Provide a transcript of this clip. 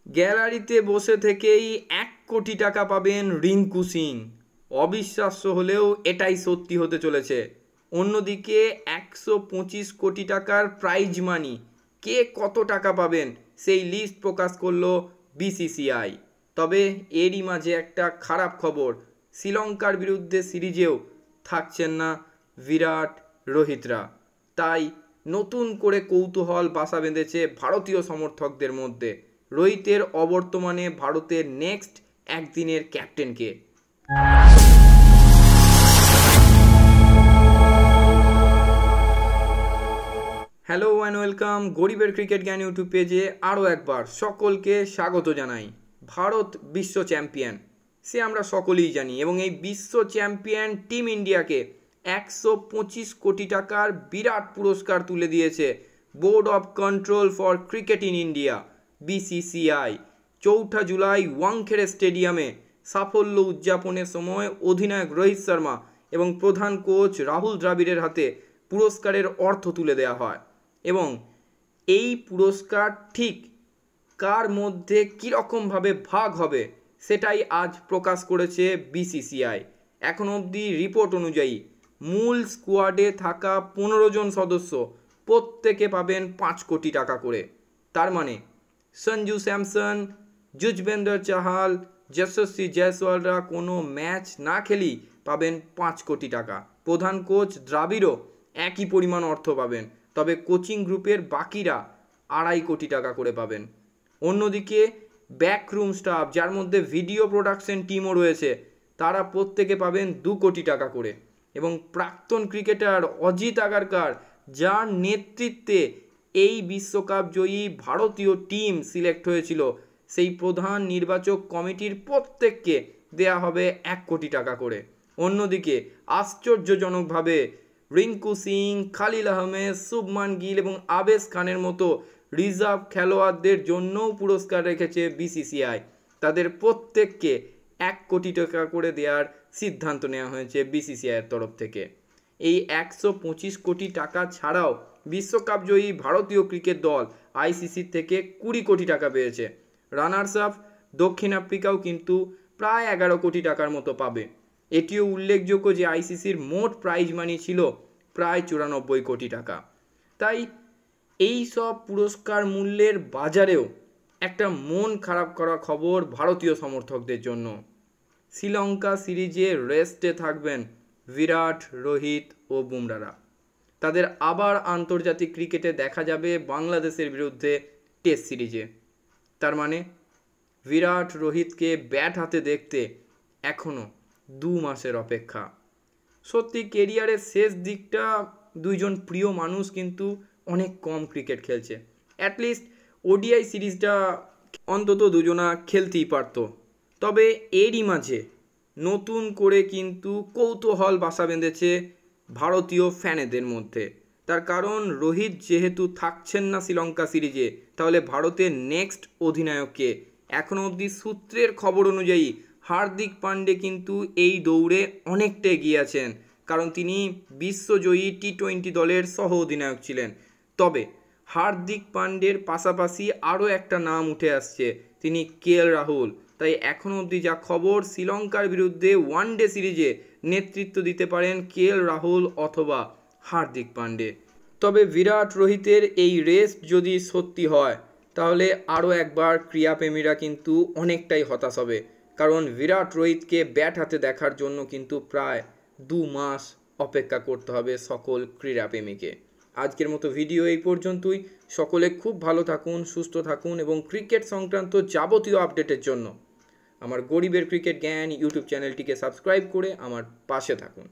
গ্যালারিতে বসে থেকেই 1 কোটি টাকা পাবেন রিঙ্কু সিং। অবিশ্বাস্য হলেও এটাই সত্যি হতে চলেছে। অন্যদিকে 125 কোটি টাকার প্রাইজ মানি, কে কত টাকা পাবেন সেই লিস্ট প্রকাশ করলো বিসিসিআই। তবে এরই মাঝে একটা খারাপ খবর, শ্রীলঙ্কার বিরুদ্ধে সিরিজেও থাকছেন না বিরাট, রোহিতরা। তাই নতুন করে কৌতূহল বাসা বেঁধেছে ভারতীয় সমর্থকদের মধ্যে, রোহিতের অবর্তমানে ভারতের নেক্সট একদিনের ক্যাপ্টেনকে। হ্যালো অ্যান্ড ওয়েলকাম গরিবের ক্রিকেট জ্ঞান ইউটিউব পেজে আরও একবার সকলকে স্বাগত জানাই। ভারত বিশ্ব চ্যাম্পিয়ন, সে আমরা সকলেই জানি, এবং এই বিশ্ব চ্যাম্পিয়ন টিম ইন্ডিয়াকে 125 কোটি টাকার বিরাট পুরস্কার তুলে দিয়েছে board of control for cricket in India BCCI. 4 July Wankhede স্টেডিয়ামে সাফল্য উদযাপনের সময় অধিনায়ক রোহিত শর্মা এবং প্রধান কোচ রাহুল দ্রাবিড়ের হাতে পুরস্কারের অর্থ তুলে দেওয়া হয়। এবং এই পুরস্কার ঠিক কার মধ্যে কীরকমভাবে ভাগ হবে সেটাই আজ প্রকাশ করেছে বিসিসিআই। এখন অবধি রিপোর্ট অনুযায়ী মূল স্কোয়াডে থাকা 15 জন সদস্য প্রত্যেকে পাবেন 5 কোটি টাকা করে। তার মানে সঞ্জু স্যামসন, যুজবেন্দ্র চাহাল, যশস্বী জয়সওয়ালরা কোনো ম্যাচ না খেলেই পাবেন 5 কোটি টাকা। প্রধান কোচ দ্রাবিড়ও একই পরিমাণ অর্থ পাবেন, তবে কোচিং গ্রুপের বাকিরা 2.5 কোটি টাকা করে পাবেন। অন্যদিকে ব্যাকরুম স্টাফ, যার মধ্যে ভিডিও প্রোডাকশন টিমও রয়েছে, তারা প্রত্যেকে পাবেন 2 কোটি টাকা করে। এবং প্রাক্তন ক্রিকেটার অজিত আগারকার, যার নেতৃত্বে এই বিশ্বকাপ জয়ী ভারতীয় টিম সিলেক্ট হয়েছিল, সেই প্রধান নির্বাচক কমিটির প্রত্যেককে দেয়া হবে 1 কোটি টাকা করে। অন্যদিকে আশ্চর্যজনকভাবে রিঙ্কু সিং, খালিল আহমেদ, শুভমান গিল এবং আবেশ খানের মতো রিজার্ভ খেলোয়াড়দের জন্যও পুরস্কার রেখেছে বিসিসিআই। তাদের প্রত্যেককে 1 কোটি টাকা করে দেওয়ার সিদ্ধান্ত নেওয়া হয়েছে বিসিসিআইয়ের তরফ থেকে। এই 125 কোটি টাকা ছাড়াও বিশ্বকাপ জয়ী ভারতীয় ক্রিকেট দল আইসিসির থেকে 20 কোটি টাকা পেয়েছে। রানার্স আপ দক্ষিণ আফ্রিকাও কিন্তু প্রায় 11 কোটি টাকার মতো পাবে। এটিও উল্লেখযোগ্য যে আইসিসির মোট প্রাইজ মানি ছিল প্রায় 94 কোটি টাকা। তাই এই সব পুরস্কার মূল্যের বাজারেও একটা মন খারাপ করা খবর ভারতীয় সমর্থকদের জন্য। শ্রীলঙ্কা সিরিজে রেস্টে থাকবেন বিরাট, রোহিত ও বুমরারা। তাদের আবার আন্তর্জাতিক ক্রিকেটে দেখা যাবে বাংলাদেশের বিরুদ্ধে টেস্ট সিরিজে। তার মানে বিরাট, রোহিতকে ব্যাট হাতে দেখতে এখনও 2 মাসের অপেক্ষা। সত্যি কেরিয়ারের শেষ দিকটা দুইজন প্রিয় মানুষ কিন্তু অনেক কম ক্রিকেট খেলছে। অ্যাটলিস্ট ওডিআই সিরিজটা অন্তত দুজনা খেলতেই পারত। তবে এরই মাঝে নতুন করে কিন্তু কৌতূহল বাসা বেঁধেছে ভারতীয় ফ্যানেদের মধ্যে। তার কারণ রোহিত যেহেতু থাকছেন না শ্রীলঙ্কা সিরিজে, তাহলে ভারতের নেক্সট অধিনায়ককে এখনও অবধি সূত্রের খবর অনুযায়ী হার্দিক পান্ডে কিন্তু এই দৌড়ে অনেকটা এগিয়ে আছেন, কারণ তিনি বিশ্বজয়ী টি-20 দলের সহ অধিনায়ক ছিলেন। তবে হার্দিক পান্ডের পাশাপাশি আরও একটা নাম উঠে আসছে, তিনি কেএল রাহুল। তাই এখনও অবধি যা খবর, শ্রীলঙ্কার বিরুদ্ধে ওয়ানডে সিরিজে নেতৃত্ব দিতে পারেন কেএল রাহুল অথবা হার্দিক পান্ডে। তবে বিরাট, রোহিতের এই রেস যদি সত্যি হয়, তাহলে আরও একবার ক্রীড়াপ্রেমীরা কিন্তু অনেকটাই হতাশ হবে, কারণ বিরাট, রোহিতকে ব্যাট হাতে দেখার জন্য কিন্তু প্রায় 2 মাস অপেক্ষা করতে হবে সকল ক্রীড়াপ্রেমীকে। আজকের মতো ভিডিও এই পর্যন্তই। সকলে খুব ভালো থাকুন, সুস্থ থাকুন এবং ক্রিকেট সংক্রান্ত যাবতীয় আপডেটের জন্য আমার গরিবের ক্রিকেট জ্ঞান ইউটিউব চ্যানেলটিকে সাবস্ক্রাইব করে আমার পাশে থাকুন।